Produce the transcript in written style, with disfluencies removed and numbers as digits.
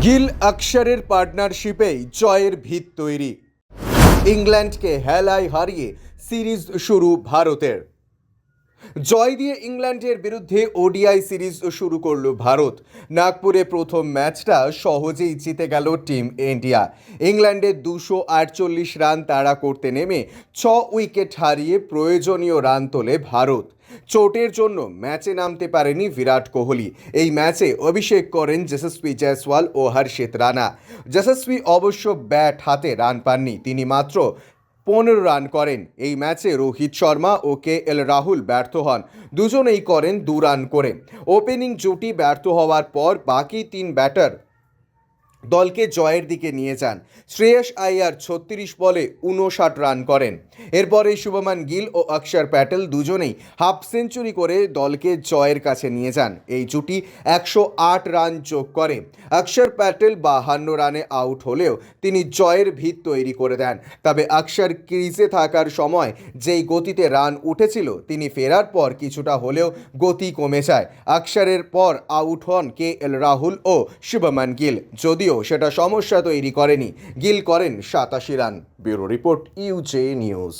গিল আকসারের পার্টনারশিপেই জয়ের ভিত তৈরি। ইংল্যান্ডকে হেলায় হারিয়ে সিরিজ শুরু ভারতের। জয় দিয়ে ইংল্যান্ডের বিরুদ্ধে ওডিআই সিরিজ শুরু করল ভারত। নাগপুরে প্রথম ম্যাচটা সহজেই জিতে গেল টিম ইন্ডিয়া। ইংল্যান্ডের 248 রান তাড়া করতে নেমে 6 উইকেট হারিয়ে প্রয়োজনীয় রান তোলে ভারত। চোটের জন্য ম্যাচে নামতে পারেনি বিরাট কোহলি। এই ম্যাচে অভিষেক করেন যশস্বী জয়সওয়াল ও হর্ষিত রানা। যশস্বী অবশ্য ব্যাট হাতে রান পাননি, তিনি মাত্র 15 রান করেন। এই ম্যাচে রোহিত শর্মা ও KL রাহুল ব্যর্থ হন, দুজনেই করেন 2 রান করে। ওপেনিং জুটি ব্যর্থ হওয়ার পর বাকি 3 ব্যাটার দলকে জয়ের দিকে নিয়ে যান। শ্রেয়স আইয়ার 36 বলে 59 রান করেন। এরপরে শুভমান গিল ও অক্ষর প্যাটেল দুজনেই হাফ সেঞ্চুরি করে দলকে জয়ের কাছে নিয়ে যান। এই জুটি 108 রান যোগ করে। অক্ষর প্যাটেল 52 রানে আউট হলেও তিনি জয়ের ভিত তৈরি করে দেন। তবে অক্ষর ক্রিজে থাকার সময় যেই গতিতে রান উঠেছিল, তিনি ফেরার পর কিছুটা হলেও গতি কমে যায়। অক্ষরের পর আউট হন KL রাহুল ও শুভমান গিল, যদিও সেটা সমস্যা তৈরি করেনি। গিল করেন 87 run. Bureau report UJ news.